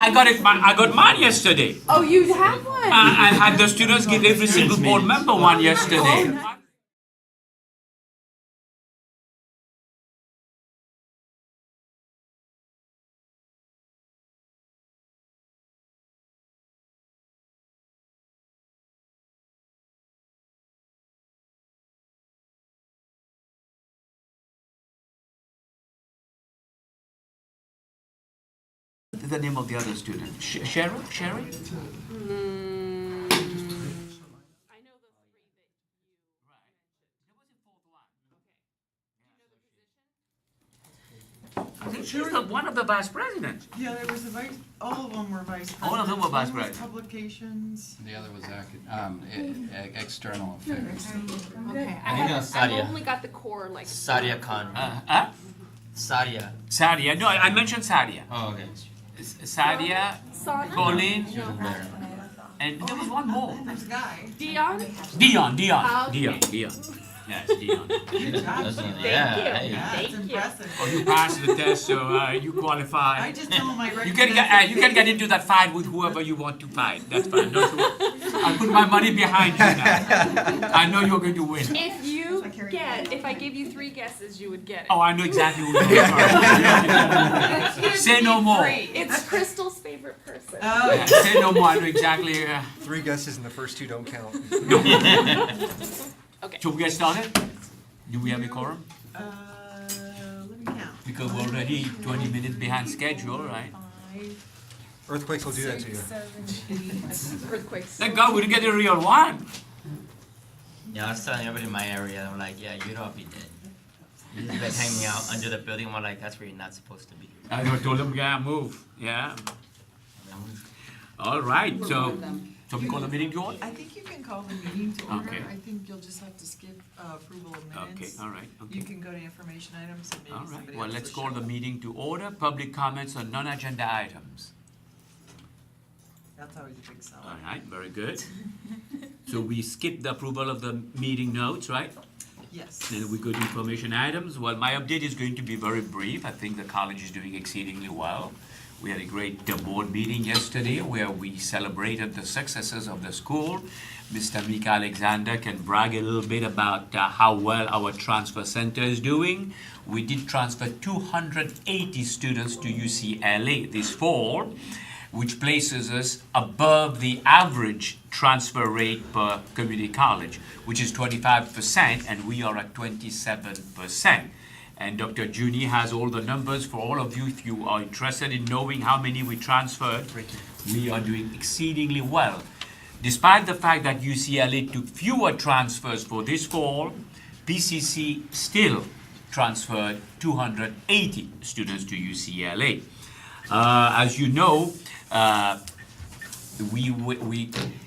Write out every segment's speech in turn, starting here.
I got it. I got mine yesterday. Oh, you have one? I had the students give every single board member one yesterday. The name of the other student? Sherry? Sherry? I know the three that you. I think she's one of the vice presidents. Yeah, there was a vice, all of them were vice presidents. All of them were vice One was president. Publications. The other was external affairs. Okay, Sadia. I've only got the core, like. Sadia Khan. Sadia. Sadia. No, I mentioned Sadia. Oh, okay. Sadia, Sana? Colleen, and there was one more. There's a guy. Dion? Dion. Okay. Dion. Yes, Dion. Good job. Thank Yeah, you. hey. Yeah, it's Thank you. impressive. Oh, you passed the test, so you I qualify. just told him I You can get into that fight with whoever you want to fight. That's fine. I'll put my money behind you now. I know you're going to win. If if I gave you 3 guesses, you would get it. Oh, I know exactly who you are. Say no more. It's Crystal's favorite person. Yeah, say no more. I know exactly. 3 guesses and the first 2 don't count. Okay. So we get started? Do we have a quorum? let me count. Because we're already 20 minutes behind schedule, right? 5, Earthquakes will do that to you. 7, 8. Earthquakes. Thank God we didn't get a real one. Yeah, I was telling everybody in my area, I'm like, yeah, you'd all be dead. You'd be like hanging out under the building. I'm like, that's where you're not supposed to be. I told them, yeah, move. Yeah. All right. So we call the meeting to order? I think you can call the meeting to order. Okay. I think you'll just have to skip approval of Okay. minutes. All right. Okay. You can go to information items and maybe All right. somebody Well, else let's will call show the up. meeting to order. Public comments on non-agenda items. That's always a big seller. All right. Very good. So we skip the approval of the meeting notes, right? Yes. Then we go to information items. Well, my update is going to be very brief. I think the college is doing exceedingly well. We had a great board meeting yesterday where we celebrated the successes of the school. Mr. Mika Alexander can brag a little bit about how well our transfer center is doing. We did transfer 280 students to UCLA this fall, which places us above the average transfer rate per community college, which is 25%, and we are at 27%. And Dr. Juni has all the numbers for all of you. If you are interested in knowing how many we transferred, we are doing exceedingly well. Despite the fact that UCLA took fewer transfers for this fall, PCC still transferred 280 students to UCLA. As you know,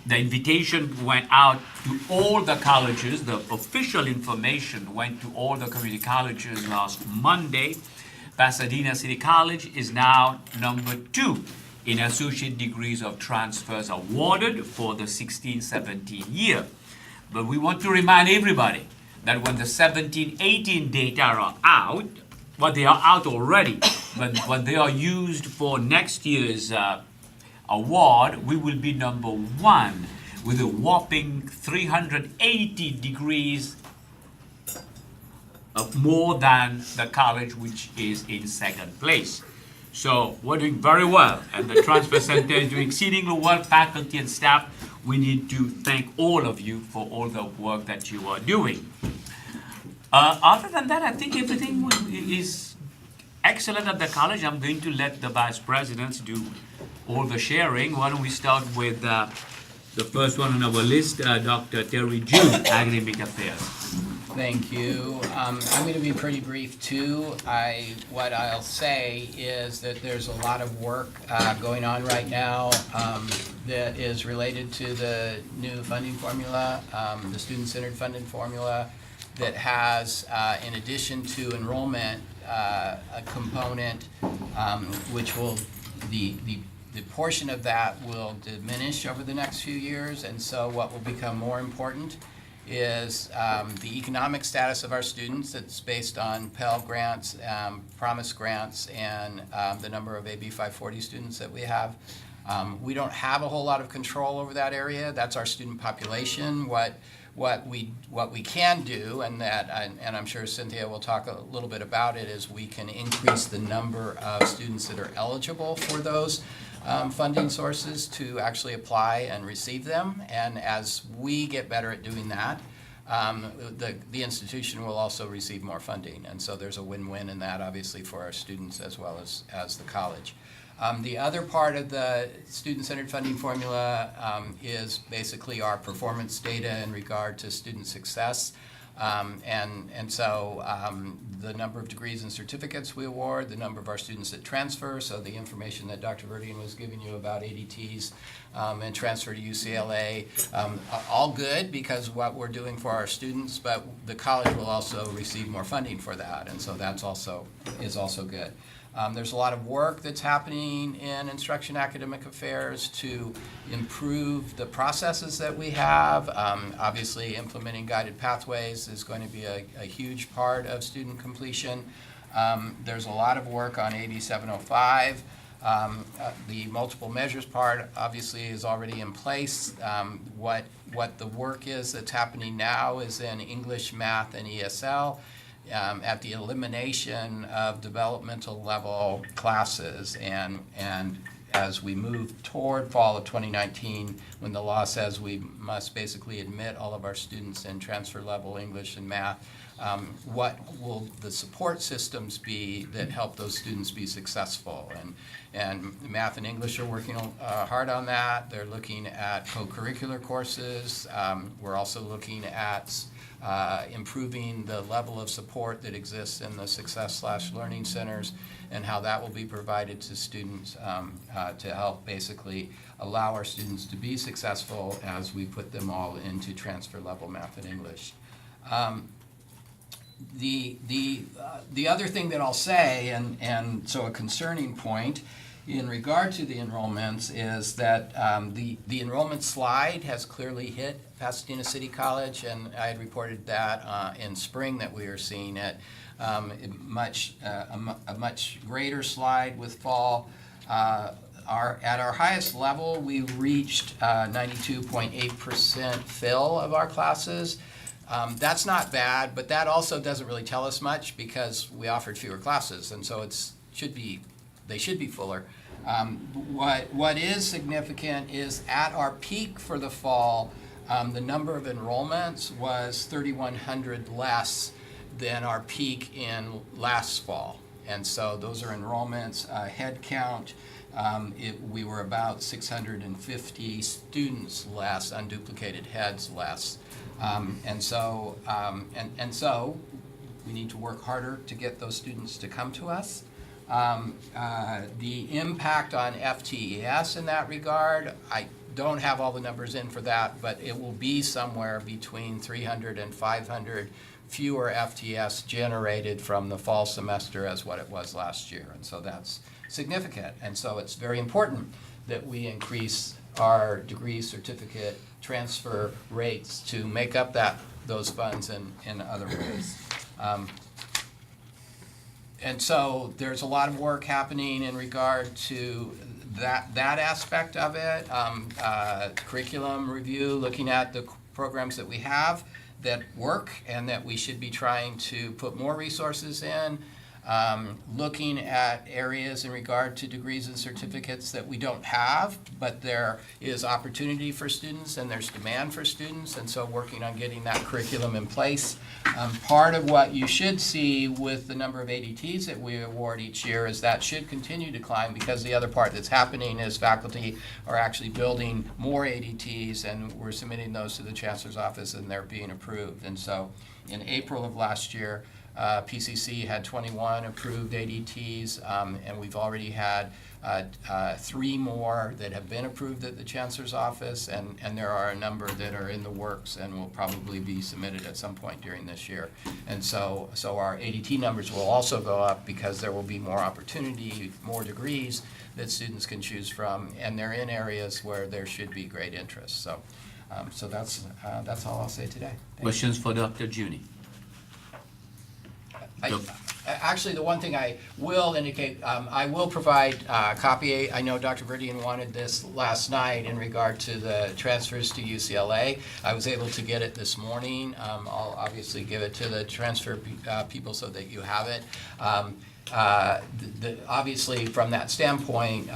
the invitation went out to all the colleges. The official information went to all the community colleges last Monday. Pasadena City College is now number 2 in associate degrees of transfers awarded for the 16-17 year. But we want to remind everybody that when the 17-18 data are out, well, they are out already, but when they are used for next year's award, we will be number 1 with a whopping 380 degrees of more than the college which is in second place. So we're doing very well, and the transfer center is doing exceedingly well. Faculty and staff, we need to thank all of you for all the work that you are doing. Other than that, I think everything is excellent at the college. I'm going to let the vice presidents do all the sharing. Why don't we start with the first one on our list, Dr. Terry June, Academic Affairs. Thank you. I'm going to be pretty brief too. What I'll say is that there's a lot of work going on right now that is related to the new funding formula, the student-centered funding formula, that has, in addition to enrollment, a component which will the portion of that will diminish over the next few years, and so what will become more important is the economic status of our students. It's based on Pell Grants, Promise Grants, and the number of AB 540 students that we have. We don't have a whole lot of control over that area. That's our student population. What we can do, and I'm sure Cynthia will talk a little bit about it, is we can increase the number of students that are eligible for those funding sources to actually apply and receive them. And as we get better at doing that, the institution will also receive more funding. And so there's a win-win in that, obviously, for our students as well as the college. The other part of the student-centered funding formula is basically our performance data in regard to student success. So the number of degrees and certificates we award, the number of our students that transfer, so the information that Dr. Verdian was giving you about ADTs and transfer to UCLA, all good because what we're doing for our students, but the college will also receive more funding for that, and so that's also good. There's a lot of work that's happening in instruction academic affairs to improve the processes that we have. Obviously, implementing guided pathways is going to be a huge part of student completion. There's a lot of work on AB 705. The multiple measures part obviously is already in place. What the work is that's happening now is in English, math, and ESL. At the elimination of developmental level classes, and as we move toward fall of 2019, when the law says we must basically admit all of our students in transfer level English and math, what will the support systems be that help those students be successful? And math and English are working hard on that. They're looking at co-curricular courses. We're also looking at improving the level of support that exists in the Success/Learning Centers and how that will be provided to students to help basically allow our students to be successful as we put them all into transfer level math and English. The other thing that I'll say, and so a concerning point in regard to the enrollments, is that the enrollment slide has clearly hit Pasadena City College, and I had reported that in spring that we are seeing it a much greater slide with fall. At our highest level, we reached 92.8% fill of our classes. That's not bad, but that also doesn't really tell us much because we offered fewer classes, and so they should be fuller. What is significant is at our peak for the fall, the number of enrollments was 3,100 less than our peak in last fall. And so those are enrollments, head count. We were about 650 students less, unduplicated heads less. And so we need to work harder to get those students to come to us. The impact on FTES in that regard, I don't have all the numbers in for that, but it will be somewhere between 300 and 500 fewer FTS generated from the fall semester as what it was last year. And so that's significant. And so it's very important that we increase our degree certificate transfer rates to make up those funds in other ways. And so there's a lot of work happening in regard to that aspect of it. Curriculum review, looking at the programs that we have that work and that we should be trying to put more resources in. Looking at areas in regard to degrees and certificates that we don't have, but there is opportunity for students and there's demand for students, and so working on getting that curriculum in place. Part of what you should see with the number of ADTs that we award each year is that should continue to climb, because the other part that's happening is faculty are actually building more ADTs, and we're submitting those to the Chancellor's office and they're being approved. And so in April of last year, PCC had 21 approved ADTs, and we've already had 3 more that have been approved at the Chancellor's office, and there are a number that are in the works and will probably be submitted at some point during this year. And so our ADT numbers will also go up because there will be more opportunity, more degrees that students can choose from, and they're in areas where there should be great interest. So So that's all I'll say today. Thank you. Questions for Dr. Junie? Actually, the one thing I will indicate, I will provide a copy. I know Dr. Verdian wanted this last night in regard to the transfers to UCLA. I was able to get it this morning. I'll obviously give it to the transfer people so that you have it. Obviously, from that standpoint,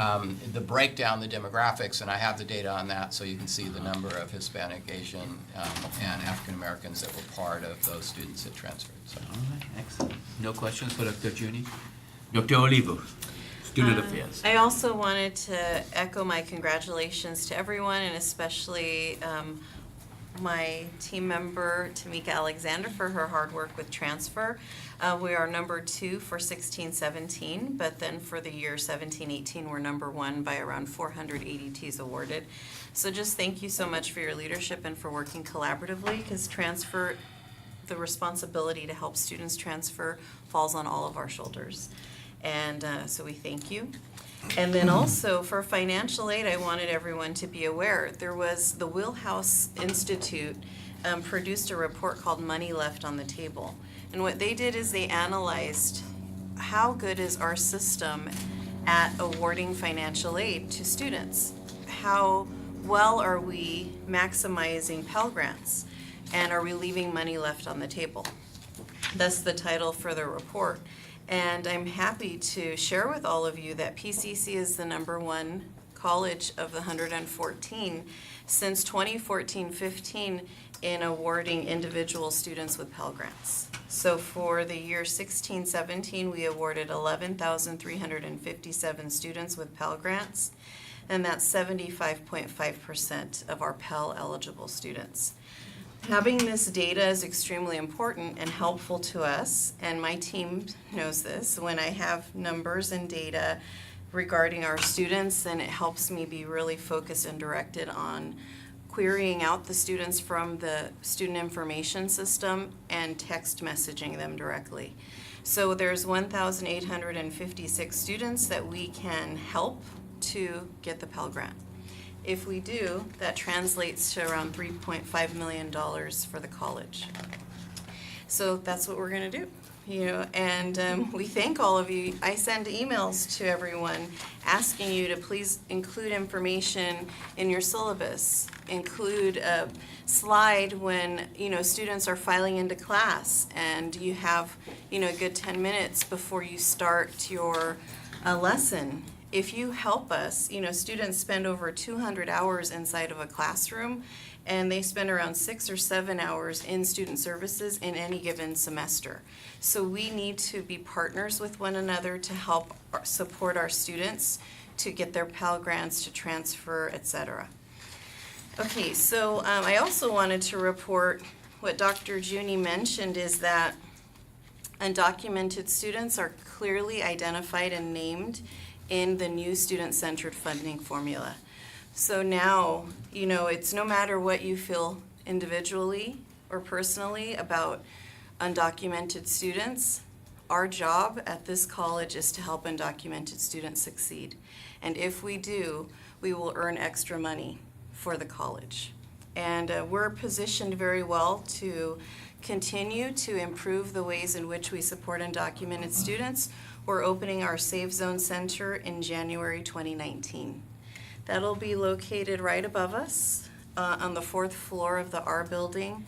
the breakdown, the demographics, and I have the data on that, so you can see the number of Hispanic, Asian, and African Americans that were part of those students that transferred. So. All right, excellent. No questions for Dr. Junie? Dr. Olivo, Student Affairs. I also wanted to echo my congratulations to everyone, and especially my team member, Tamika Alexander, for her hard work with transfer. We are number 2 for 16-17, but then for the year 17-18, we're number 1 by around 400 ADTs awarded. So just thank you so much for your leadership and for working collaboratively, because transfer, the responsibility to help students transfer falls on all of our shoulders. And so we thank you. And then also for financial aid, I wanted everyone to be aware, there was the Wheelhouse Institute produced a report called Money Left on the Table. And what they did is they analyzed how good is our system at awarding financial aid to students? How well are we maximizing Pell Grants? And are we leaving money left on the table? That's the title for the report. And I'm happy to share with all of you that PCC is the #1 college of the 114 since 2014-15 in awarding individual students with Pell Grants. So for the year 16-17, we awarded 11,357 students with Pell Grants, and that's 75.5% of our Pell eligible students. Having this data is extremely important and helpful to us, and my team knows this. When I have numbers and data regarding our students, then it helps me be really focused and directed on querying out the students from the student information system and text messaging them directly. So there's 1,856 students that we can help to get the Pell Grant. If we do, that translates to around $3.5 million for the college. So that's what we're gonna do, and we thank all of you. I send emails to everyone asking you to please include information in your syllabus. Include a slide when, students are filing into class and you have, a good 10 minutes before you start your lesson. If you help us, students spend over 200 hours inside of a classroom, and they spend around 6 or 7 hours in student services in any given semester. So we need to be partners with one another to help support our students to get their Pell Grants, to transfer, etc. Okay, so I also wanted to report what Dr. Junie mentioned is that undocumented students are clearly identified and named in the new student-centered funding formula. So now, it's no matter what you feel individually or personally about undocumented students, our job at this college is to help undocumented students succeed. And if we do, we will earn extra money for the college. And we're positioned very well to continue to improve the ways in which we support undocumented students. We're opening our Safe Zone Center in January 2019. That'll be located right above us on the 4th floor of the R building.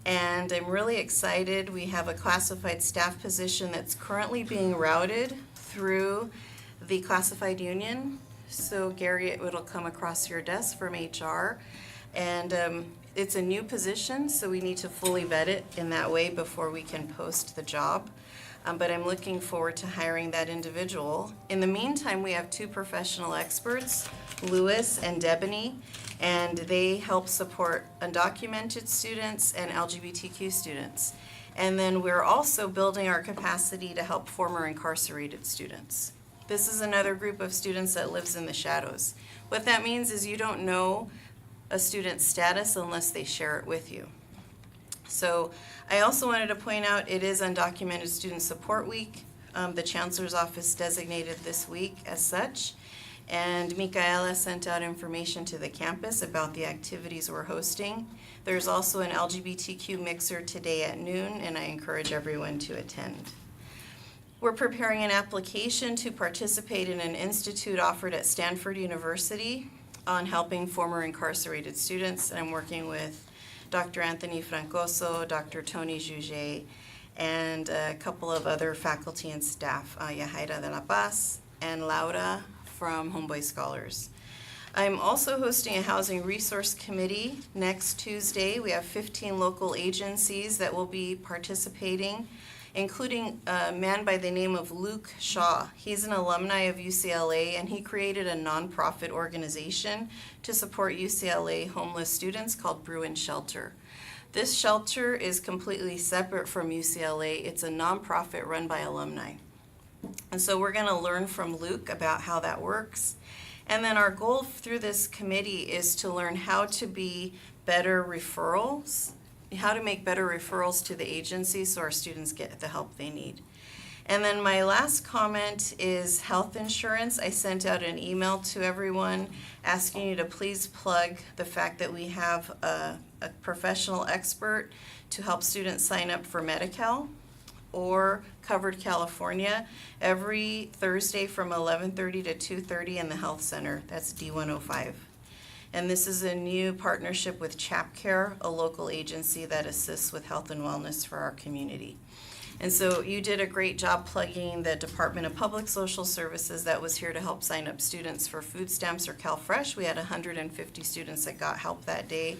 And I'm really excited. We have a classified staff position that's currently being routed through the classified union. So Gary, it'll come across your desk from HR. And it's a new position, so we need to fully vet it in that way before we can post the job. But I'm looking forward to hiring that individual. In the meantime, we have 2 professional experts, Louis and Debony, and they help support undocumented students and LGBTQ students. And then we're also building our capacity to help former incarcerated students. This is another group of students that lives in the shadows. What that means is you don't know a student's status unless they share it with you. So I also wanted to point out it is Undocumented Student Support Week. The Chancellor's Office designated this week as such. And Micaela sent out information to the campus about the activities we're hosting. There's also an LGBTQ mixer today at noon, and I encourage everyone to attend. We're preparing an application to participate in an institute offered at Stanford University on helping former incarcerated students. And I'm working with Dr. Anthony Francoso, Dr. Tony Juge, and a couple of other faculty and staff, Yahaira de la Paz and Laura from Homeboy Scholars. I'm also hosting a housing resource committee next Tuesday. We have 15 local agencies that will be participating, including a man by the name of Luke Shaw. He's an alumni of UCLA, and he created a nonprofit organization to support UCLA homeless students called Bruin Shelter. This shelter is completely separate from UCLA. It's a nonprofit run by alumni. And so we're gonna learn from Luke about how that works. And then our goal through this committee is to learn how to be better referrals, how to make better referrals to the agency so our students get the help they need. And then my last comment is health insurance. I sent out an email to everyone asking you to please plug the fact that we have a professional expert to help students sign up for Medi-Cal or Covered California every Thursday from 11:30 to 2:30 in the health center. That's D105. And this is a new partnership with ChapCare, a local agency that assists with health and wellness for our community. And so you did a great job plugging the Department of Public Social Services that was here to help sign up students for food stamps or CalFresh. We had 150 students that got help that day.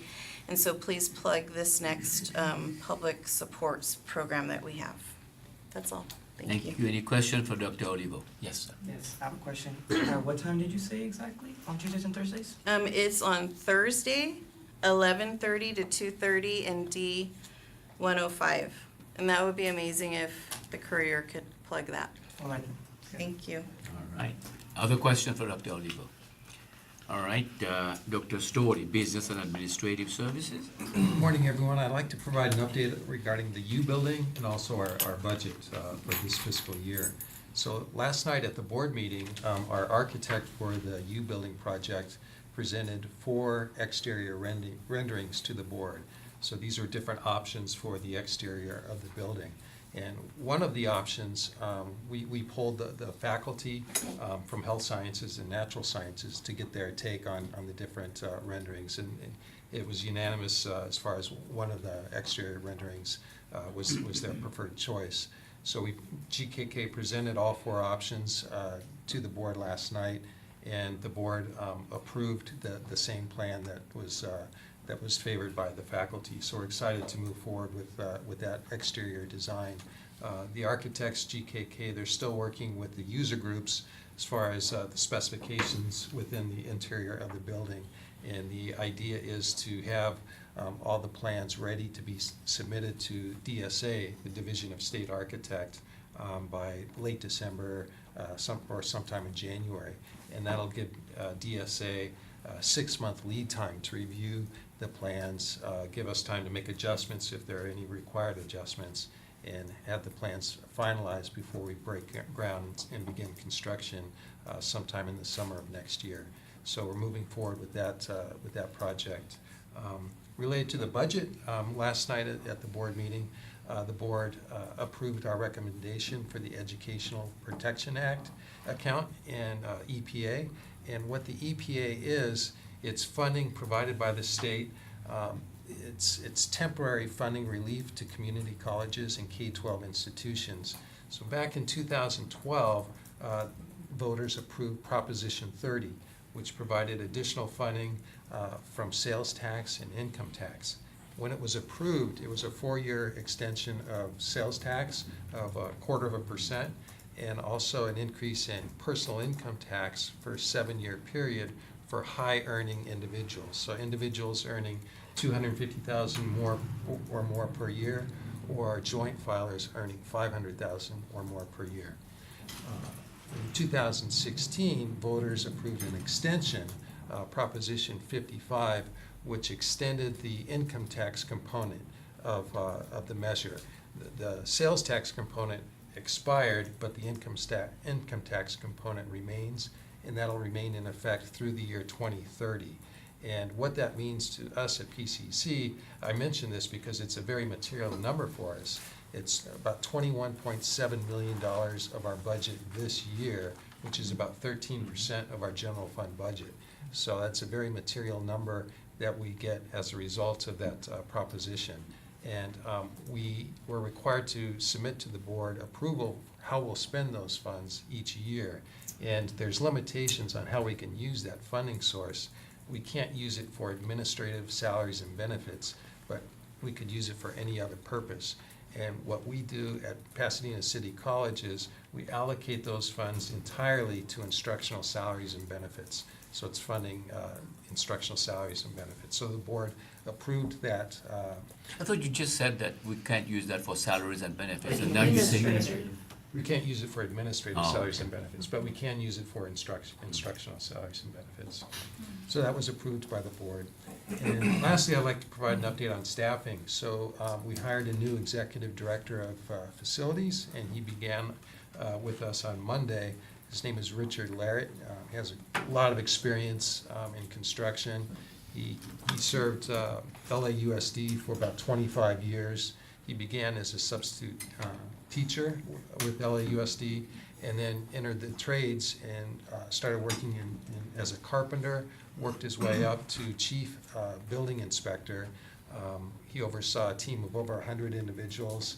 And so please plug this next public supports program that we have. That's all. Thank you. Any question for Dr. Olivo? Yes, sir. Yes, I have a question. What time did you say exactly on Tuesdays and Thursdays? It's on Thursday, 11:30 to 2:30 in D105. And that would be amazing if the courier could plug that. All right. Thank you. All right. Other question for Dr. Olivo? All right, Dr. Story, Business and Administrative Services. Good morning, everyone. I'd like to provide an update regarding the U building and also our budget for this fiscal year. So last night at the board meeting, our architect for the U building project presented 4 exterior renderings to the board. So these are different options for the exterior of the building. And one of the options, we polled the faculty from health sciences and natural sciences to get their take on the different renderings. And it was unanimous as far as one of the exterior renderings was their preferred choice. So GKK presented all 4 options to the board last night, and the board approved the same plan that was favored by the faculty. So we're excited to move forward with that exterior design. The architects, GKK, they're still working with the user groups as far as the specifications within the interior of the building. And the idea is to have all the plans ready to be submitted to DSA, the Division of State Architect, by late December or sometime in January. And that'll give DSA a 6-month lead time to review the plans, give us time to make adjustments if there are any required adjustments, and have the plans finalized before we break ground and begin construction sometime in the summer of next year. So we're moving forward with that project. Related to the budget, last night at the board meeting, the board approved our recommendation for the Educational Protection Act account and EPA. And what the EPA is, it's funding provided by the state. It's temporary funding relief to community colleges and K-12 institutions. So back in 2012, voters approved Proposition 30, which provided additional funding from sales tax and income tax. When it was approved, it was a 4-year extension of sales tax of 0.25%, and also an increase in personal income tax for a 7-year period for high-earning individuals. So individuals earning $250,000 more or more per year, or joint filers earning $500,000 or more per year. In 2016, voters approved an extension, Proposition 55, which extended the income tax component of the measure. The sales tax component expired, but the income tax component remains, and that'll remain in effect through the year 2030. And what that means to us at PCC, I mention this because it's a very material number for us. It's about $21.7 million of our budget this year, which is about 13% of our general fund budget. So that's a very material number that we get as a result of that proposition. And we were required to submit to the board approval how we'll spend those funds each year. And there's limitations on how we can use that funding source. We can't use it for administrative salaries and benefits, but we could use it for any other purpose. And what we do at Pasadena City College is we allocate those funds entirely to instructional salaries and benefits. So it's funding instructional salaries and benefits. So the board approved that. I thought you just said that we can't use that for salaries and benefits, and now you're saying. We can't use it for administrative Oh, salaries okay. and benefits, but we can use it for instructional salaries and benefits. So that was approved by the board. And lastly, I'd like to provide an update on staffing. So we hired a new executive director of facilities, and he began with us on Monday. His name is Richard Larrett. He has a lot of experience in construction. He served LAUSD for about 25 years. He began as a substitute teacher with LAUSD, and then entered the trades and started working as a carpenter, worked his way up to chief building inspector. He oversaw a team of over 100 individuals.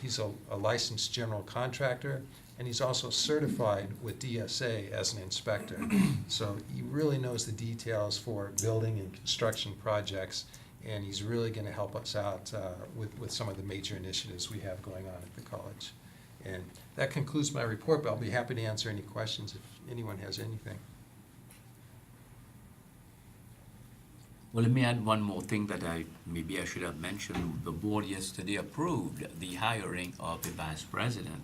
He's a licensed general contractor, and he's also certified with DSA as an inspector. So he really knows the details for building and construction projects, and he's really going to help us out with some of the major initiatives we have going on at the college. And that concludes my report, but I'll be happy to answer any questions if anyone has anything. Well, let me add one more thing that maybe I should have mentioned. The board yesterday approved the hiring of a vice president.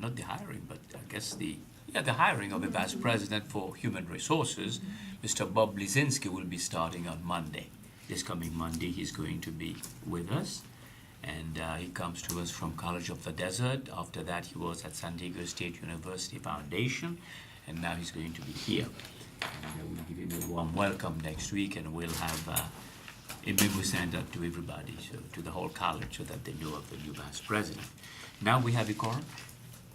Not the hiring, but I guess the hiring of a vice president for human resources. Mr. Bob Blizinski will be starting on Monday. This coming Monday, he's going to be with us. And he comes to us from College of the Desert. After that, he was at San Diego State University Foundation, and now he's going to be here. And we'll give him a warm welcome next week, and we'll have a memo sent out to everybody, so to the whole college, so that they know of the new vice president. Now we have a quorum.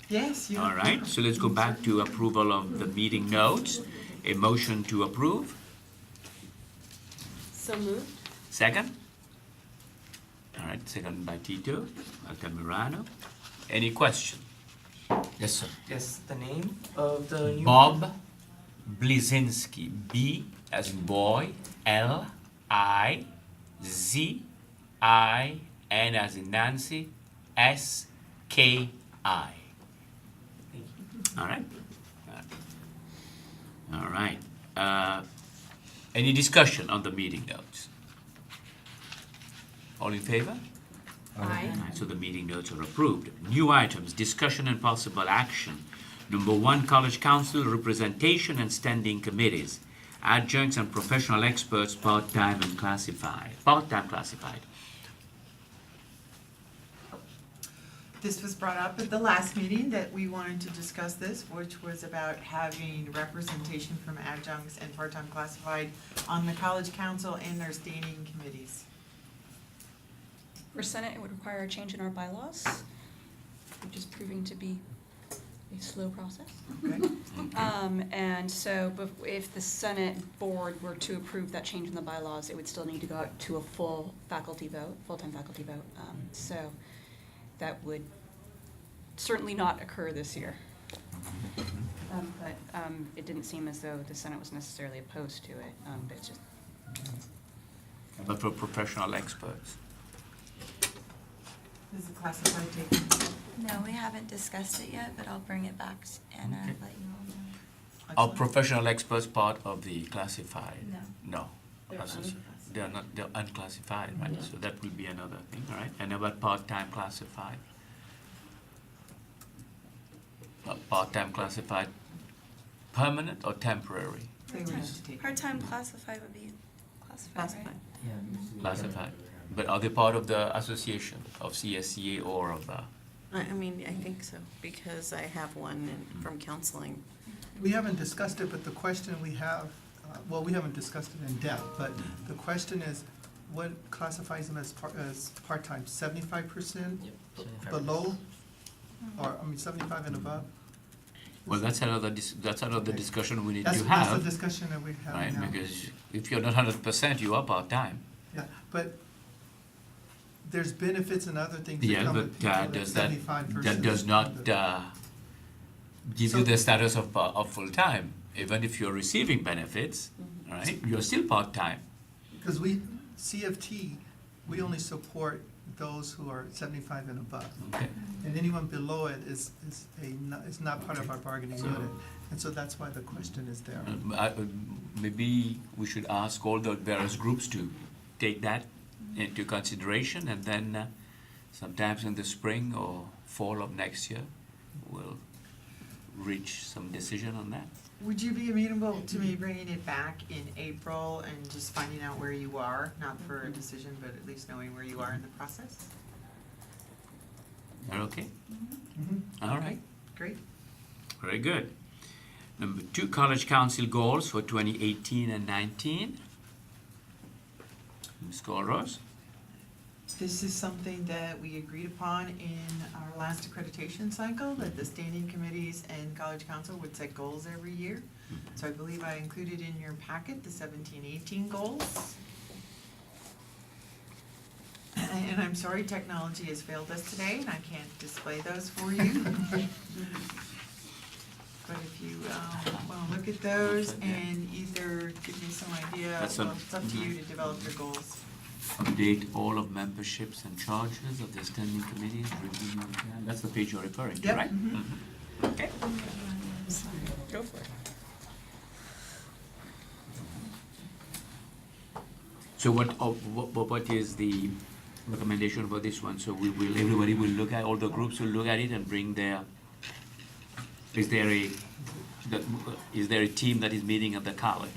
Yes, you. All right, so let's go back to approval of the meeting notes. A motion to approve. So moved. Second? All right, second by Tito Altamirano. Any question? Yes, sir. Yes, the name of the new. Bob Blizinski. B as in boy, L, I, Z, I, N as in Nancy, S, K, I. All right? All right. Any discussion on the meeting notes? All in favor? Aye. Alright, so the meeting notes are approved. New items, discussion and possible action. Number 1, College Council representation and standing committees. Adjuncts and professional experts, part-time and classified. Part-time classified. This was brought up at the last meeting that we wanted to discuss this, which was about having representation from adjuncts and part-time classified on the college council and their standing committees. For Senate, it would require a change in our bylaws, which is proving to be a slow process. Okay? And so if the Senate board were to approve that change in the bylaws, it would still need to go out to a full faculty vote, full-time faculty vote. So that would certainly not occur this year. But it didn't seem as though the Senate was necessarily opposed to it, but it's just. But for professional experts. Is the classified taken? No, we haven't discussed it yet, but I'll bring it back and Okay. let you all know. Are Excellent. professional experts part of the classified? No. No. They're They're not, they're unclassified, right? So that will be another thing, all right? And about part-time classified? Part-time classified, permanent or temporary? They would have to take it. Part-time classified would be classified, right? Classified. But are they part of the association of CSCA or of, I mean, I think so, because I have one from counseling. We haven't discussed it, but the question we have, well, we haven't discussed it in depth, but the question is, what classifies them as part-time? 75% Yep, 75%. below, or, 75 and above? Well, that's another discussion we need to That's have. the discussion that we have Right, now. because if you're not 100%, you are part-time. Yeah, but there's benefits and other things that Yeah, come but with people at does 75 versus. that does not give you So- the status of full-time. Even if you're receiving benefits, right, you're still part-time. Because we, CFT, we only support those who are 75 and above. Okay. And anyone below it is not part of our bargaining So- unit. And so that's why the question is there. Maybe we should ask all the various groups to take that into consideration, and then sometimes in the spring or fall of next year, we'll reach some decision on that. Would you be amenable to me bringing it back in April and just finding out where you are, not for a decision, but at least knowing where you are in the process? That okay? Mhm. All right, Great. very good. Number 2, College Council goals for 2018 and 19. Ms. Colrose? This is something that we agreed upon in our last accreditation cycle, that the standing committees and college council would set goals every year. So I believe I included in your packet the 17-18 goals. And I'm sorry, technology has failed us today, and I can't display those for you. But if you want to look at those and either give me some idea, That's well, on- it's up to you to develop your goals. Update all of memberships and charges of the standing committees, review, that's the page you're referring to, Yep. right? Mhm. Okay. Go for it. So what is the recommendation for this one? So everybody will look at, all the groups will look at it and bring their, is there a team that is meeting at the college?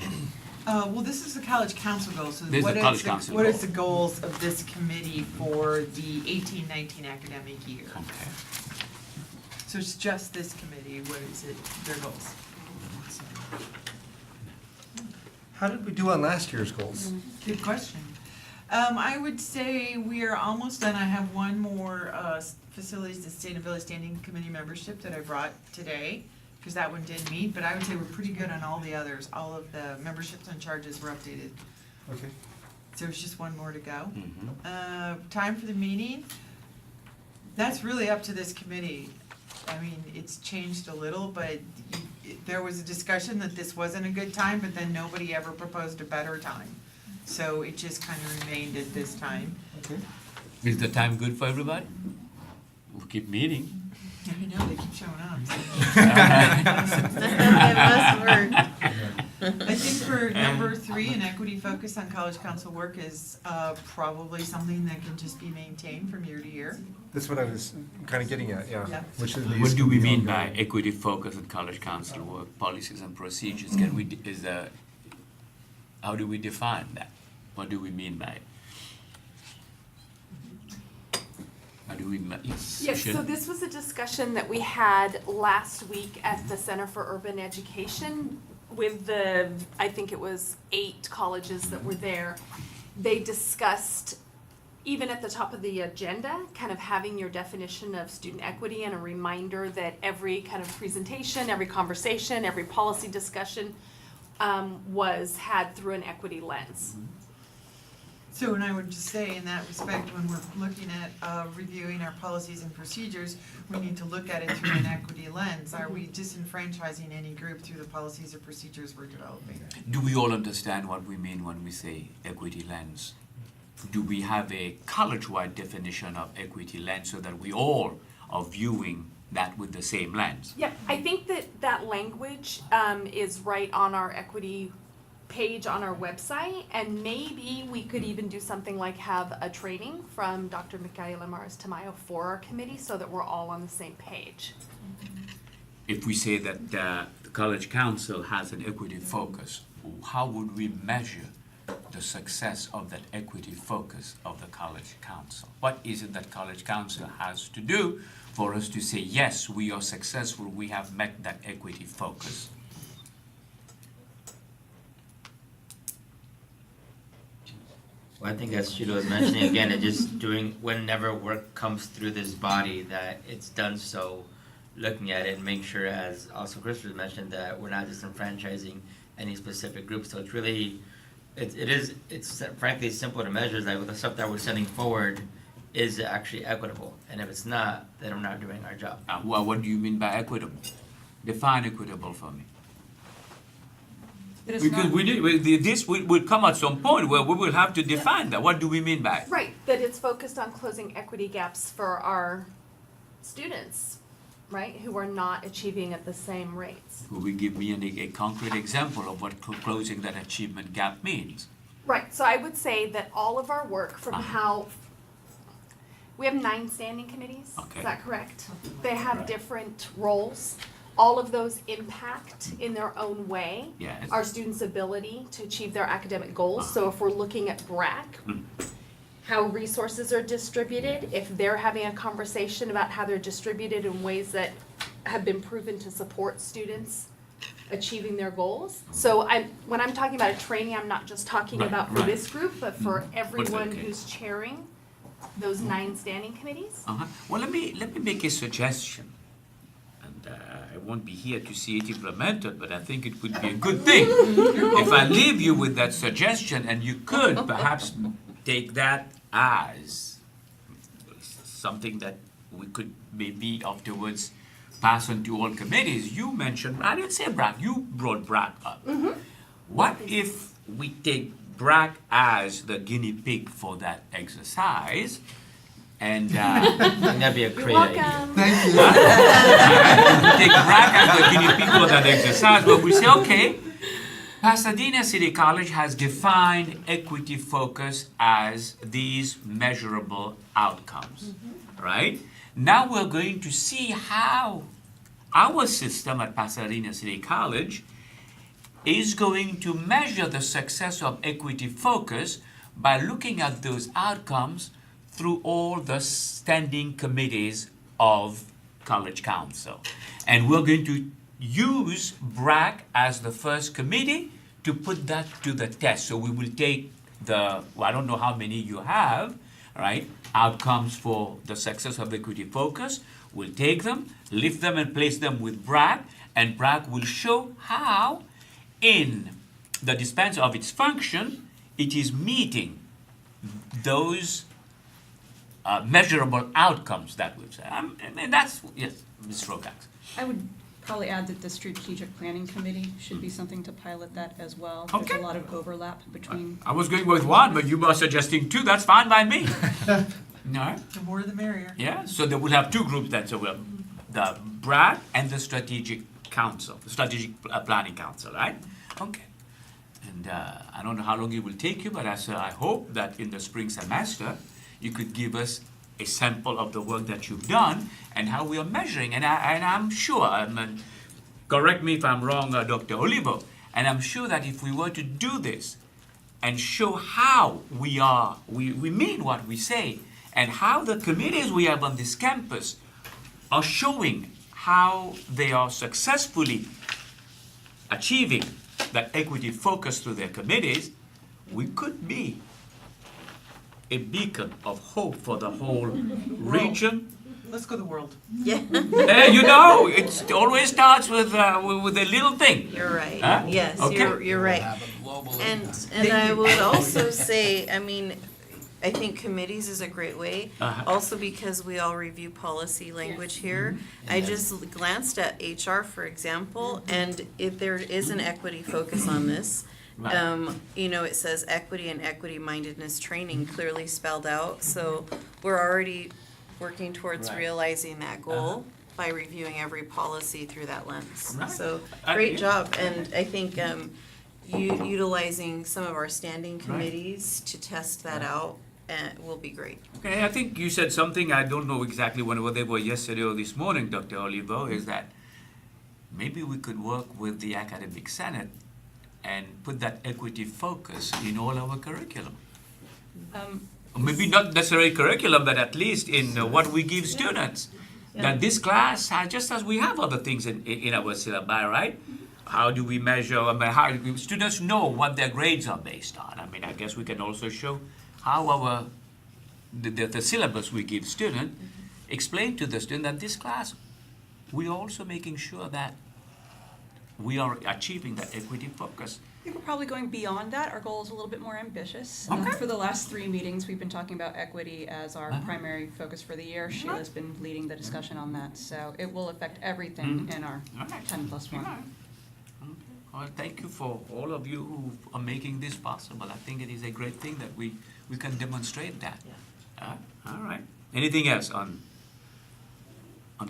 Well, this is the college council goal, so This is what the is college the, council what is goal. the goals of this committee for the 18-19 academic year? Okay. So it's just this committee, what is it, their goals? How did we do on last year's goals? Good question. I would say we are almost done. I have one more, facilities sustainability standing committee membership that I brought today, because that one did meet, but I would say we're pretty good on all the others. All of the memberships and charges were updated. Okay. So there's just one more to go. Mhm. Time for the meeting, that's really up to this committee. I mean, it's changed a little, but there was a discussion that this wasn't a good time, but then nobody ever proposed a better time. So it just kind of remained at this time. Okay. Is the time good for everybody? We'll keep meeting. I know, they keep showing up. It must work. I think for number 3, an equity focus on college council work is probably something that can just be maintained from year to year. That's what I was kind of getting at, yeah. Yeah. Which of these What do we can be mean by ongoing? equity focus and college council work, policies and procedures? Can we, how do we define that? What do we mean by it? How do we, Yes, Michelle? so this was a discussion that we had last week at the Center for Urban Education with I think it was 8 colleges that were there. They discussed, even at the top of the agenda, kind of having your definition of student equity and a reminder that every kind of presentation, every conversation, every policy discussion was had through an equity lens. So, and I would just say in that respect, when we're looking at reviewing our policies and procedures, we need to look at it through an equity lens. Are we disenfranchising any group through the policies or procedures we're developing? Do we all understand what we mean when we say equity lens? Do we have a college-wide definition of equity lens so that we all are viewing that with the same lens? Yeah, I think that language is right on our equity page on our website, and maybe we could even do something like have a training from Dr. Micaela Maris-Tamayo for our committee so that we're all on the same page. If we say that the college council has an equity focus, how would we measure the success of that equity focus of the college council? What is it that college council has to do for us to say, yes, we are successful, we have met that equity focus? Well, I think as Sheila was mentioning, again, it just doing, whenever work comes through this body, that it's done so, looking at it and making sure, as also Christopher mentioned, that we're not disenfranchising any specific group. So it's really, it's frankly simple to measure, like with the stuff that we're sending forward, is it actually equitable? And if it's not, then we're not doing our job. Well, what do you mean by equitable? Define equitable for me. It is Because not- this will come at some point where we will have to define that. What do we mean by it? Right, that it's focused on closing equity gaps for our students, right, who are not achieving at the same rates. Will we give me a concrete example of what closing that achievement gap means? Right, so I would say that all of our work from Uh-huh. how, we have 9 standing committees, Okay. is that correct? They have Right. different roles. All of those impact in their own way Yes. our students' ability to achieve their academic goals. So if we're looking at BRAC, Mm. how resources are distributed, if they're having a conversation about how they're distributed in ways that have been proven to support students achieving their goals. So when I'm talking about a training, I'm not just talking Right, about for right. this group, but for everyone okay. who's chairing those 9 standing committees. Uh-huh. Well, let me make a suggestion. And I won't be here to see it implemented, but I think it would be a good thing if I leave you with that suggestion, and you could perhaps take that as something that we could maybe afterwards pass on to all committees. You mentioned, I didn't say BRAC, you brought BRAC up. What if we take BRAC as the guinea pig for that exercise? And That'd be a You're great idea. welcome. Thank you. take BRAC as the guinea pig for that exercise, but we say, okay, Pasadena City College has defined equity focus as these measurable outcomes, right? Now we're going to see how our system at Pasadena City College is going to measure the success of equity focus by looking at those outcomes through all the standing committees of College Council. And we're going to use BRAC as the first committee to put that to the test. So we will take the, well, I don't know how many you have, right? Outcomes for the success of equity focus. We'll take them, lift them and place them with BRAC, and BRAC will show how in the dispense of its function, it is meeting those measurable outcomes that we've said. And that's, yes, Ms. Rogax. I would probably add that the strategic planning committee should be something to pilot that as well. There's Okay. a lot of overlap between, I was going with one, but you are suggesting 2, that's fine by me. No? The more the merrier. Yeah, so they will have 2 groups then, so we'll, the BRAC and the Strategic Council, the Strategic Planning Council, right? Okay. And I don't know how long it will take you, but I hope that in the spring semester, you could give us a sample of the work that you've done and how we are measuring. And I'm sure, correct me if I'm wrong, Dr. Olivo, and I'm sure that if we were to do this and show how we mean what we say, and how the committees we have on this campus are showing how they are successfully achieving that equity focus through their committees, we could be a beacon of hope for the whole region. Let's go to the world. Yeah, You know, it always starts with a little thing. you're right. Huh? Yes, Okay. you're We'll right. have a global And, impact. and I would also say, I mean, I think committees is a great way, Uh-huh. also because we all review policy language here. I just glanced at HR, for example, and if there is an equity focus on this, Right. you know, it says equity and equity-mindedness training clearly spelled out, so we're already working towards Right. realizing that goal by reviewing every policy through that lens. Right. So, I- great job, and I think, utilizing some of our standing Right. committees to test that out, will be great. Okay, I think you said something, I don't know exactly whether they were yesterday or this morning, Dr. Olivo, is that maybe we could work with the Academic Senate and put that equity focus in all our curriculum. Maybe not necessarily curriculum, but at least in what we give students. That this class, just as we have other things in our syllabi, right? How do we measure, how do students know what their grades are based on? I mean, I guess we can also show how our, the syllabus we give student, explain to the student that this class, we are also making sure that we are achieving that equity focus. I think we're probably going beyond that. Our goal is a little bit more ambitious. Okay. For the last 3 meetings, we've been talking about equity as our Uh-huh. primary focus for the year. Sheila's been leading the discussion on that, so it will affect everything in our All right. 10+1. All right. Okay. Well, thank you for all of you who are making this possible. I think it is a great thing that we can demonstrate that. All right. Anything else on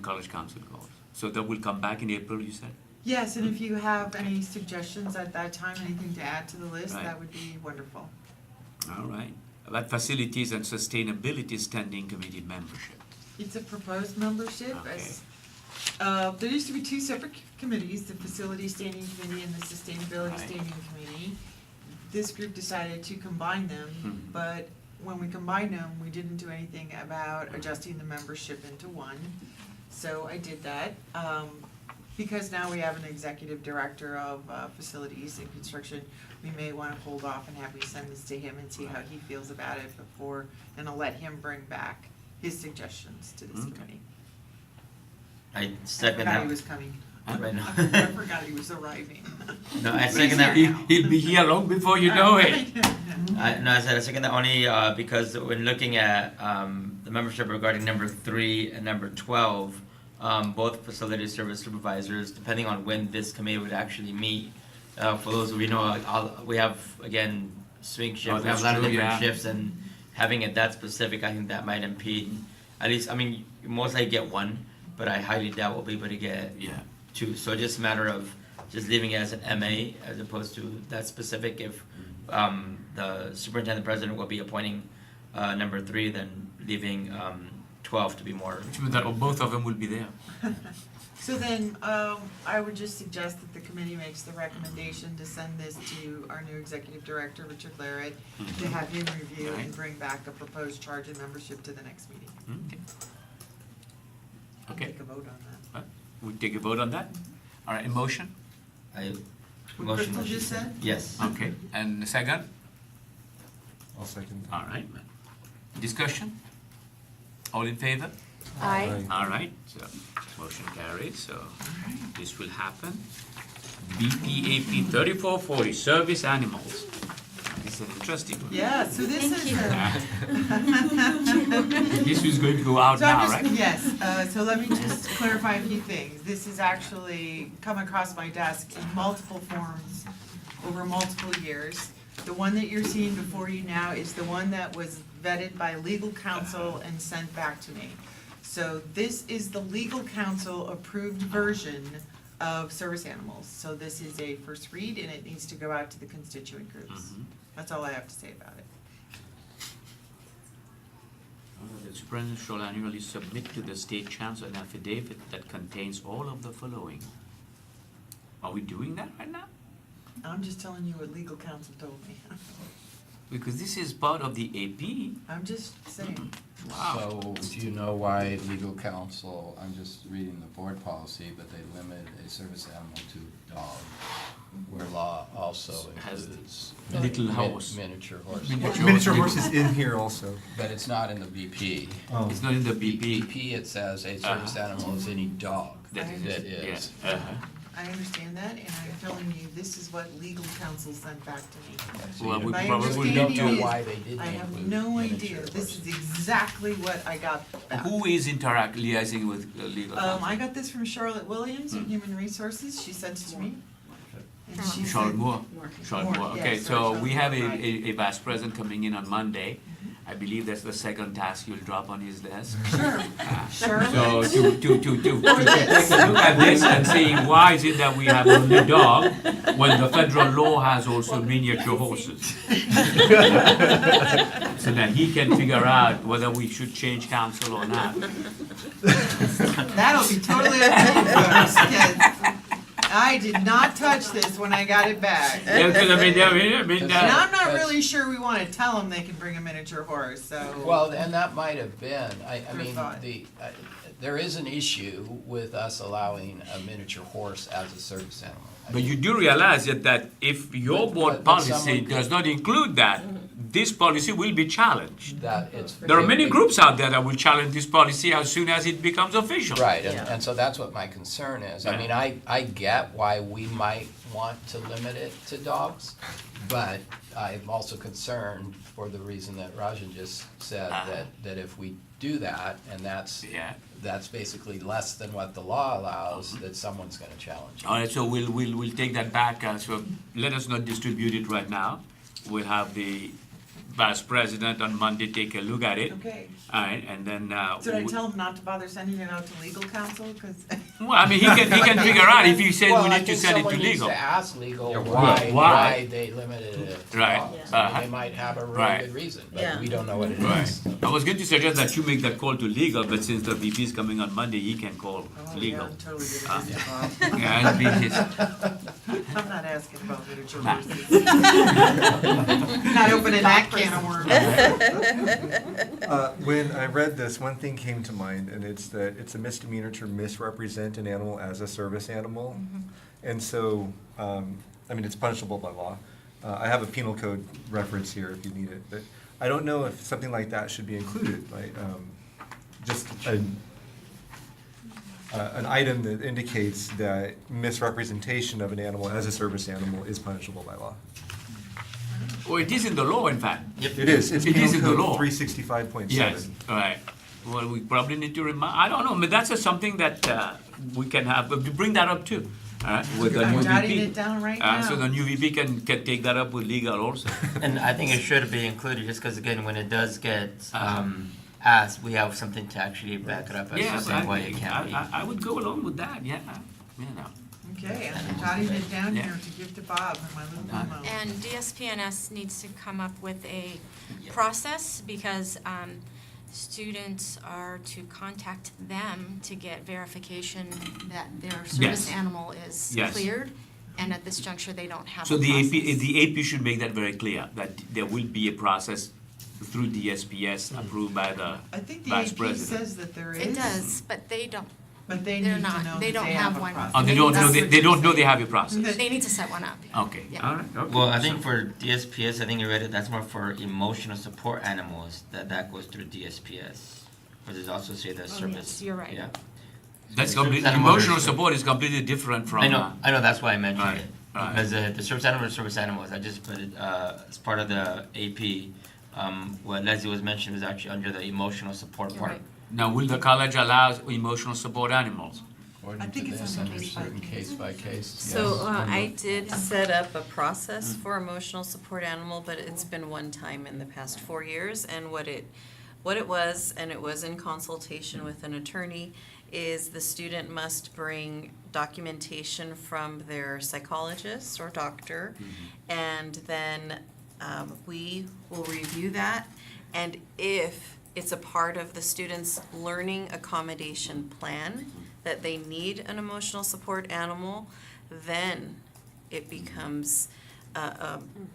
College Council goals? So that will come back in April, you said? Yes, and if you have any suggestions at that time, anything to add to the list, Right. that would be wonderful. All right. About Facilities and Sustainability Standing Committee membership. It's a proposed membership Okay. as, there used to be two separate committees, the Facility Standing Committee and the Sustainability Right. Standing Committee. This group decided to combine them, Mhm. but when we combined them, we didn't do anything about adjusting the membership into one. So I did that, because now we have an executive director of, facilities and construction, we may wanna hold off and have me send this to him and see how he feels about it before, and I'll let him bring back his suggestions to this Okay. committee. I I second forgot that. he was coming. Right now. I forgot he was arriving. No, I second that. He'll be here long before you know it. I said I second that only because when looking at the membership regarding number 3 and number 12, both facility service supervisors, depending on when this committee would actually meet, for those of you know, we have again swing shifts, we have a lot of true, different yeah. shifts, and having it that specific, I think that might impede. At least, I mean, you most likely get one, but I highly doubt we'll be able to get Yeah. 2. So just a matter of just leaving it as an MA as opposed to that specific. If the superintendent president will be appointing number 3, then leaving 12 to be more. Which means that both of them will be there. So then, I would just suggest that the committee makes the recommendation to send this to our new executive director, Richard Larrett, to have him review and bring back a proposed charge and membership to the next meeting. Okay. We'll Okay. take a vote on that. We take a vote on that? All right, a motion? What Crystal just said? Yes. Okay, and the second? I'll second. All right. Discussion? All in favor? Aye. All right, so motion carries, so this will happen. BPAP 3440, service animals. This is an interesting one. Yeah, so this is. This is going to go out So I'm now, just- right? Yes, so let me just clarify a few things. This has actually come across my desk in multiple forms over multiple years. The one that you're seeing before you now is the one that was vetted by legal counsel and sent back to me. So this is the legal counsel approved version of service animals. So this is a first read and it needs to go out to the constituent groups. Mhm. That's all I have to say about it. The superintendent shall annually submit to the state chancellor an affidavit that contains all of the following. Are we doing that right now? I'm just telling you what legal counsel told me. Because this is part of the AP. I'm just saying. Wow. So, do you know why legal counsel, I'm just reading the board policy, but they limit a service animal to dog, where law also Has includes little horse. miniature horse. Miniature horse is in here also. But it's not in the BP. Oh. It's not in the BP. BP, it says a service animal is any dog That that is- is. Yeah, uh-huh. I understand that, and I'm telling you, this is what legal counsel sent back to me. So Well, you we My probably understanding don't know is- why they didn't I have include no idea, miniature this is horses. exactly what I got back. Who is liaising with legal counsel? I got this from Charlotte Williams in Human Resources, she sent it to me. And she Charlotte said- Moore. Charlotte Moore, Moore, okay, yes, so sorry, we Charlotte have Moore, right. a vice president coming in on Monday. I believe that's the second task you'll drop on his desk. Sure, So Charlotte, to take a look at this and saying, why is it that we have only dog when the federal law has also miniature horses? So that he can figure out whether we should change counsel or not. that'll be totally up to you folks, 'cause I did not touch this when I got it back. Yeah, because I mean, And I'm not Because- really sure we wanna tell them they can bring a miniature horse, so. Well, and that might have been, I Good mean, thought. there is an issue with us allowing a miniature horse as a service animal. But you do realize that if your board But policy someone could- does not include that, this policy will be challenged. That it's. There are many groups out there that will challenge this policy as soon as it becomes official. Right, and, Yeah. and so that's what my concern is. I Yeah. mean, I get why we might want to limit it to dogs, but I'm also concerned for the reason that Rajan just said, that if we do that, and Yeah. that's basically less than what the law allows, that someone's gonna challenge it. All right, so we'll take that back, so let us not distribute it right now. We'll have the vice president on Monday take a look at it. Okay. All right, and then, Should I tell him not to bother sending it out to legal counsel? Because well, I mean, he can figure out if he said we need to send it to legal. Well, I think someone needs to ask legal why? why they limited it to Right. dogs. Uh-huh. They might have a really Right. good reason, Yeah. but we don't know what it Right. is. I was going to suggest that you make that call to legal, but since the VP is coming on Monday, he can call legal. I'm totally different, Bob. Yeah, it'll be his. I'm not asking about literature Nah. versus. Not opening that can of worms. When I read this, one thing came to mind, and it's that it's a misdemeanor to misrepresent an animal as a service animal. And so, I mean, it's punishable by law. I have a penal code reference here if you need it, but I don't know if something like that should be included, like, just an item that indicates that misrepresentation of an animal as a service animal is punishable by law. Well, it is in the law, in fact. It is, it's It is penal in the law. code 365.7. Yes, all right. Well, we probably need to remind, I don't know, but that's just something that we can have, but bring that up too, all right, with the new I'm jotting VP. it down right now. So the new VP can take that up with legal also. And I think it should be included, just because again, when it does get asked, we have something to actually back it up as Yeah, to say why it can't be. I would go along with that, yeah, you know. Okay, I'm jotting it down Yeah. here to give to Bob in my little memo. And DSPNS needs to come up with a process because students are to contact them to get verification that their service Yes. animal is Yes. cleared. And at this juncture, they don't have So a the process. AP should make that very clear, that there will be a process through DSPS approved by the I think the vice AP president. says that there is. It does, but they don't, But they they're need to not- know they that don't they have have a one. process. Oh, they don't know, That's what they you're don't know they saying. have a process. they need to set one up. Okay, Yeah. all right, okay. Well, I think So- for DSPS, I think you read it, that's more for emotional support animals, that goes through DSPS. But there's also say the service. yes, you're right. Yeah. That's Service completely, animal emotional is- support is completely different from. I know, that's why I mentioned Right, it. right. Because the service animal is service animals, I just put it, as part of the AP. What Leslie was mentioning was actually under the emotional support You're part. right. Now, will the college allow emotional support animals? I think it's According to this, on a under case by certain case. case by case, So yes. I did set up a process for emotional support animal, but it's been one time in the past 4 years. And what it was, and it was in consultation with an attorney, is the student must bring documentation from their psychologist or doctor. And then we will review that. And if it's a part of the student's learning accommodation plan that they need an emotional support animal, then it becomes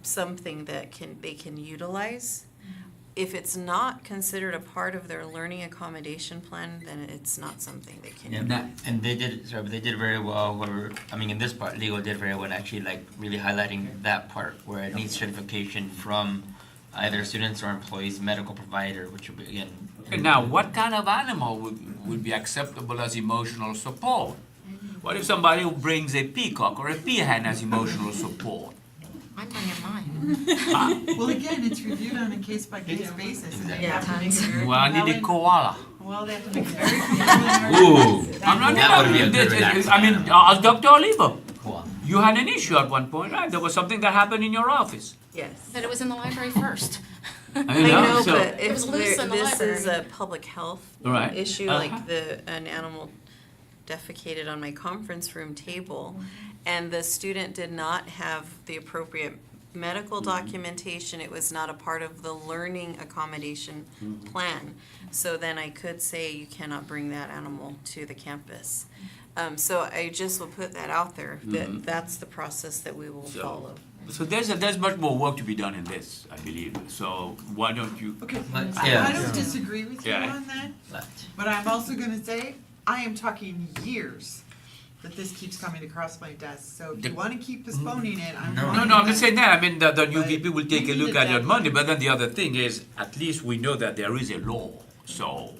something that they can utilize. If it's not considered a part of their learning accommodation plan, then it's not something they can. Yeah, Now- and they did, sorry, but they did very well, in this part, legal did very well, in actually like really highlighting that part where it needs certification from either students or employees, medical provider, which would be, again. And now, what kind of animal would be acceptable as emotional support? What if somebody who brings a peacock or a peahen as emotional support? I'm bringing mine. Well, again, it's reviewed on a case-by-case basis, and they have to make it very Well, I need a koala. Well, they have to make it very compelling. Ooh. I'm not, That would be a good relaxing I mean, ask Dr. Oliver. Cool. You had an issue at one point, right? There was something that happened in your office. Yes. But it was in the library first. I know, so- but It if was loose in the this is a library. public health Right. issue, Uh-huh. like an animal defecated on my conference room table, and the student did not have the appropriate medical documentation, it was not a part of the learning accommodation plan. So then I could say you cannot bring that animal to the campus. So I just will put that out there, that that's the process that we will So- follow. So there's much more work to be done in this, I believe. So why don't you? Okay, But, I yeah. don't disagree with you Yeah. on that, But- but I'm also gonna say, I am talking years that this keeps coming across my desk. So if The- you wanna keep postponing it, I'm No. fine No, with no, I'm not that. saying that. I mean, the new But VP will take we a need look a at it on Monday, deadline. but then the other thing is, at least we know that there is a law. So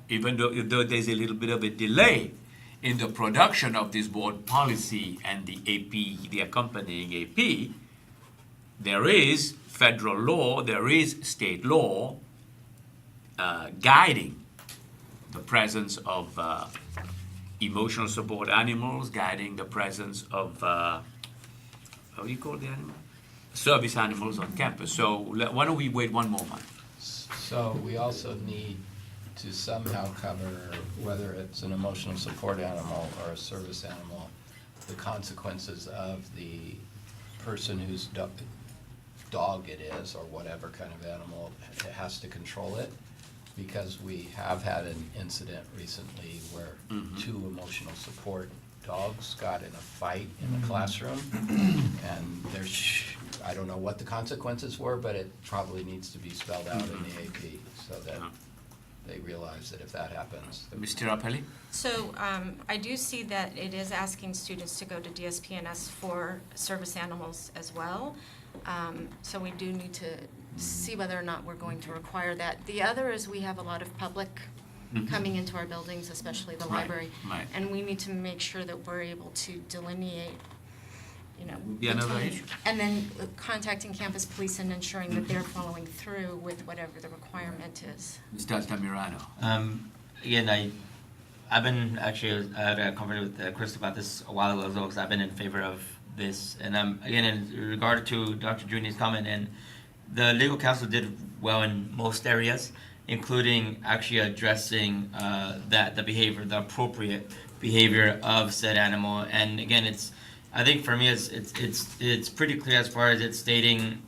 even though there's a little bit of a delay in the production of this board policy and the AP, the accompanying AP, there is federal law, there is state law guiding the presence of emotional support animals, guiding the presence of, how do you call the animal? Service animals on campus. So why don't we wait one more month? So we also need to somehow cover, whether it's an emotional support animal or a service animal, the consequences of the person whose dog it is, or whatever kind of animal, has to control it. Because we have had an incident recently where two emotional support dogs got in a fight in the classroom. And I don't know what the consequences were, but it probably needs to be spelled out in the AP so that they realize that if that happens. Mr. Appelli? So I do see that it is asking students to go to DSPNS for service animals as well. So we do need to see whether or not we're going to require that. The other is we have a lot of public coming into our buildings, especially the Right, library. right. And we need to make sure that we're able to delineate, you know. Be another between- issue. And then contacting campus police and ensuring that they're following through with whatever the requirement is. Mr. Altamirano? Again, I've been actually, I had a conversation with Chris about this a while ago as well, because I've been in favor of this. And again, in regard to Dr. Juni's comment, and the legal counsel did well in most areas, including actually addressing that the behavior, the appropriate behavior of said animal. And again, I think for me, it's pretty clear as far as it's stating,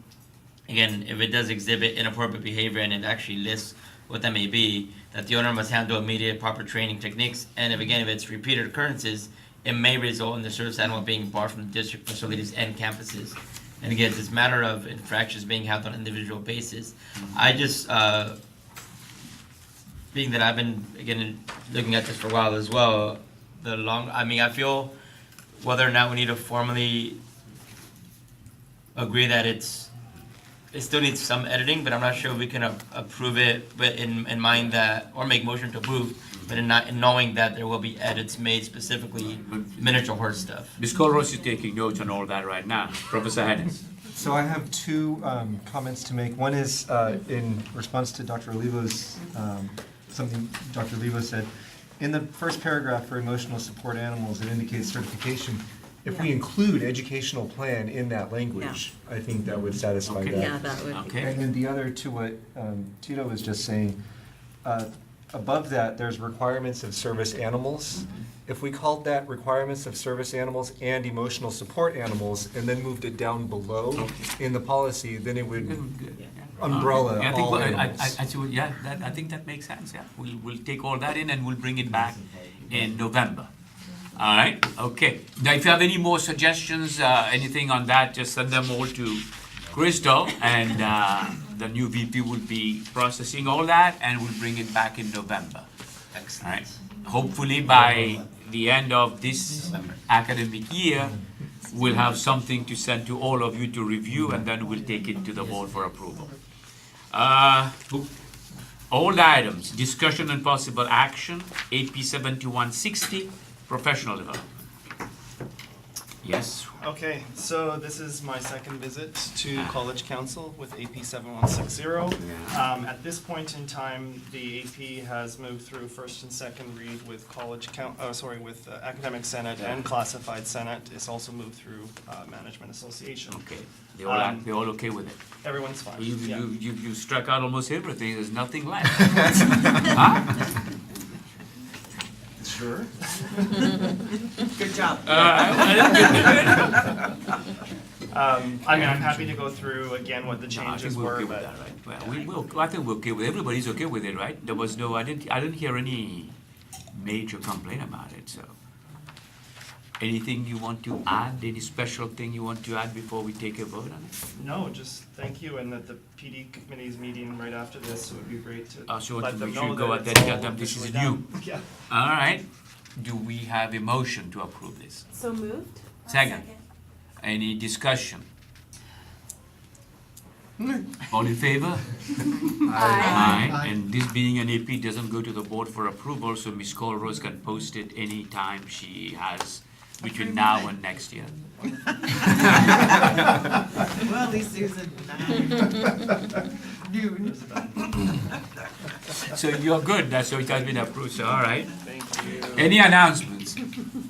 again, if it does exhibit inappropriate behavior and it actually lists what that may be, that the owner must handle immediate proper training techniques. And if it's repeated occurrences, it may result in the service animal being barred from district facilities and campuses. And again, it's this matter of infractions being handled on an individual basis. I just, being that I've been, again, looking at this for a while as well, I feel whether or not we need to formally agree that it still needs some editing, but I'm not sure if we can approve it, but in mind that, or make motion to approve, but in knowing that there will be edits made specifically miniature horse stuff. Ms. Colrose is taking notes on all that right now. Professor Hedges? So I have two comments to make. One is in response to Dr. Olivo's, something Dr. Olivo said. In the first paragraph for emotional support animals, it indicates certification. If we include educational plan in that language, I think that would satisfy Okay. that. Yeah, that would be. Okay. And then the other, to what Tito was just saying, above that, there's requirements of service animals. If we called that requirements of service animals and emotional support animals, and then moved it down below in the policy, then it would umbrella Yeah, I think, all I animals. see what- yeah, I think that makes sense, yeah. We'll take all that in and we'll bring it back in November. All right, okay. Now, if you have any more suggestions, anything on that, just send them all to Crystal, and the new VP will be processing all that, and we'll bring it back in November. All right. Excellent. Hopefully by the end of this academic year, we'll have something to send to all of you to review, and then we'll take it to the board for approval. Old items, discussion and possible action, AP 7160, professional development. Yes, Okay, so this is my second visit to College Council with AP 7160. At this point in time, the AP has moved through first and second read with with Academic Senate and Classified Senate. It's also moved through Management Association. okay. They're all okay with it. Everyone's fine. You, Yeah. you struck out almost everything, there's nothing left. Huh? Sure. Good job. I mean, I'm happy to go through again what the No, I changes think we're okay were, with but. that, right? Well, we will, I think we're okay with, everybody's okay with it, right? There was no, I didn't hear any major complaint about it, so. Anything you want to add, any special thing you want to add before we take a vote on it? No, just thank you, and that the PD committee's meeting right after this, it would be great to So let them we should know go that out it's there and all tell them this is officially new. done. Yeah. All right, do we have a motion to approve this? So moved? Second. Any discussion? All in favor? Aye. And this being an AP doesn't go to the board for approval, so Ms. Colrose can post it anytime she has between now and next year. Well, at least there's a noon. So you're good, that's so it has been approved, so all right. Thank you. Any announcements?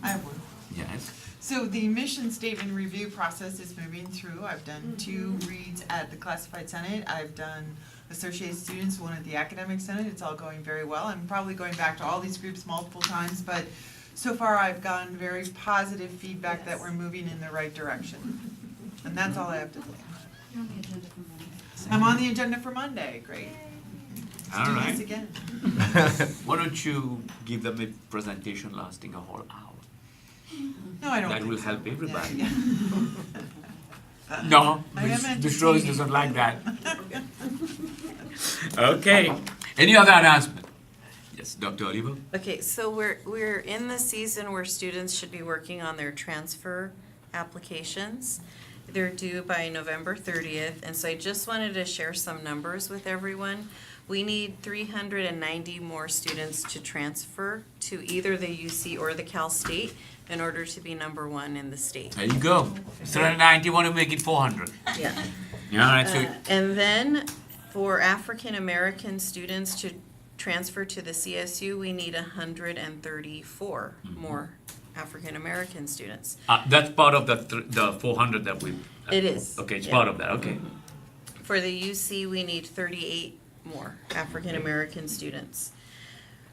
I have one. Yes. So the mission statement review process is moving through. I've done 2 reads at the classified senate. I've done associated students, 1 at the academic senate. It's all going very well. I'm probably going back to all these groups multiple times, but so far I've gotten very positive feedback that we're moving in the right direction. And that's all I have to say. I'm on the agenda for Monday, great. Let's All do right. this again. Why don't you give them a presentation lasting a whole hour? No, I don't That think will so. help everybody. Yeah. No, I am Ms. Rose entertaining. doesn't like that. Okay, any other announcement? Yes, Dr. Oliver? Okay, so we're in the season where students should be working on their transfer applications. They're due by November 30th, and so I just wanted to share some numbers with everyone. We need 390 more students to transfer to either the UC or the Cal State in order to be number 1 in the state. There you go. 390, want to make it 400. Yeah. Yeah, all right, so, And then for African American students to transfer to the CSU, we need 134 more African American students. that's part of the 400 that we. It is, Okay, it's yeah. part of that, okay. For the UC, we need 38 more African American students.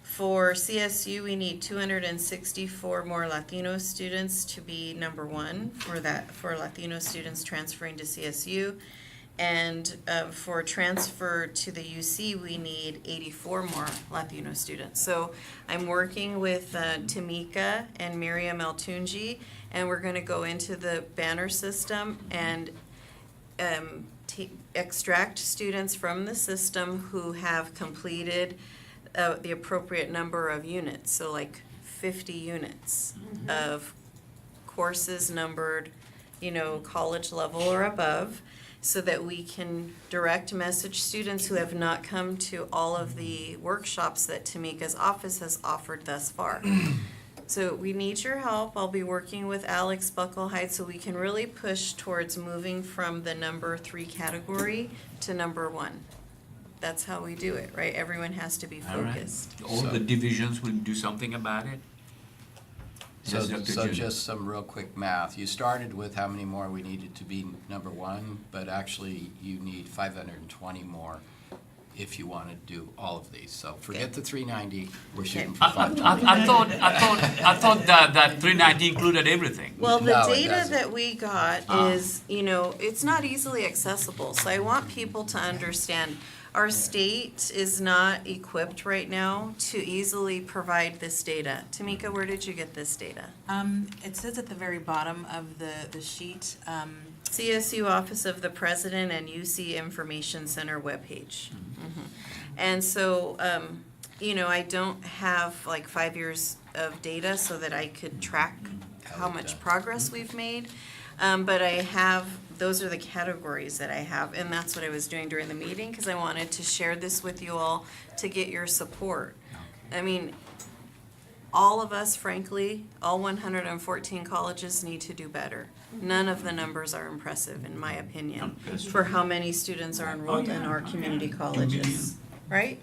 For CSU, we need 264 more Latino students to be number 1 for Latino students transferring to CSU. And for transfer to the UC, we need 84 more Latino students. So I'm working with Tamika and Miriam Altunji, and we're gonna go into the banner system and extract students from the system who have completed the appropriate number of units, so like 50 units of courses numbered, college level or above, so that we can direct message students who have not come to all of the workshops that Tamika's office has offered thus far. So we need your help. I'll be working with Alex Buckelheit so we can really push towards moving from the number 3 category to number 1. That's how we do it, right? Everyone has to be All right. focused. All the divisions will do something about it? Yes, Dr. So June. just some real quick math. You started with how many more we needed to be number 1, but actually you need 520 more if you want to do all of these. So forget the 390, we're shooting for I 520. I thought that 390 included everything. Well, the No, it data doesn't. that we got is, it's not easily accessible. So I want people to understand our state is not equipped right now to easily provide this data. Tamika, where did you get this data? It says at the very bottom of the sheet, CSU Office of the President and UC Information Center webpage. And so, I don't have like 5 years of data so that I could track how much progress we've made. But I have, those are the categories that I have, and that's what I was doing during the meeting, because I wanted to share this with you all to get your support. I mean, all of us, frankly, all 114 colleges need to do better. None of the numbers are impressive, in my opinion, for how many students are enrolled in our community colleges, right?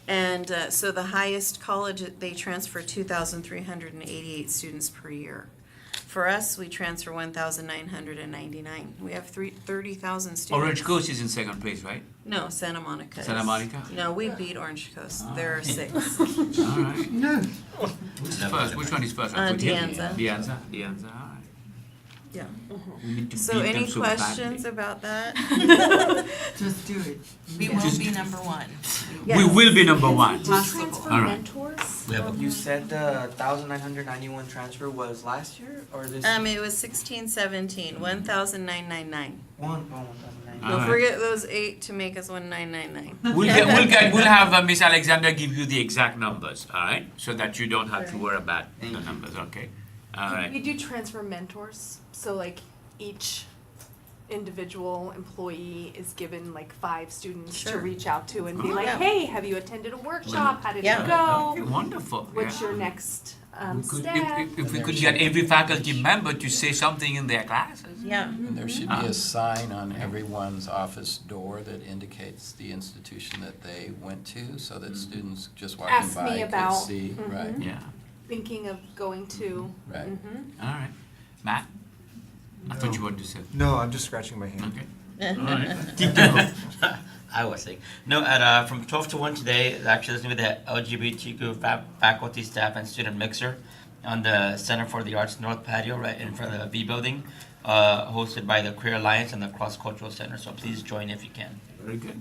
And so the highest college, they transfer 2,388 students per year. For us, we transfer 1,999. We have 30,000 students. Orange Coast is in second place, right? No, Santa Monica. Santa Monica? No, we beat Orange Coast. There are 6. All right. Who's first? Which one is first? I put De him. Anza. De Anza, all right. Yeah. We need to So beat them any so questions badly. about that? Just do it. we will be number 1. We will be number 1. Do you transfer All right. mentors? You said the 1,991 transfer was last year or this? It was 16, 17, 1,999. 1,999. All Don't right. forget those 8 to make us 1999. We'll have Miss Alexander give you the exact numbers, all right? So that you don't have to worry about the numbers, okay? All We right. do transfer mentors, so like each individual employee is given like 5 students to Sure. reach out to and be Oh, like, yeah. hey, have you attended a workshop? How did Yeah. it go? Okay, wonderful. What's Yeah. your next We could- step? If we could get every faculty member to say something in their classes. Yeah. And there should be a sign on everyone's office door that indicates the institution that they went to, so that students just walking Ask me by about- could see, right, Mhm. Yeah, Thinking of going to. right. Mhm. all right. Matt? I thought you wanted to say. No, I'm just scratching my hand. Okay. All right. I was saying, no, at, from 12 to 1 today, actually, there's gonna be the LGBTQ faculty, staff, and student mixer on the Center for the Arts North patio, right in front of the V building, hosted by the Queer Alliance and the Cross Cultural Center, so please join if you can. Very good.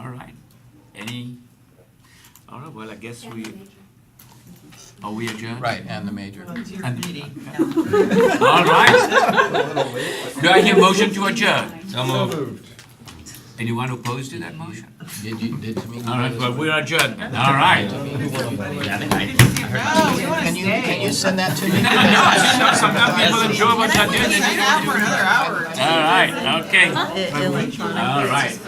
All right. All right, well, I guess are we adjourned? Right, and the major. Well, it's your And- meeting. All right. Do I hear motion to adjourn? So moved. Anyone opposed to that motion? Did to me? All right, well, we are adjourned then. All right. Yeah, I think I- No, we wanna stay. Can you send that to me? Sometimes people enjoy what they're doing. Hang out for another hour or two. All right, okay. Electronic. All right.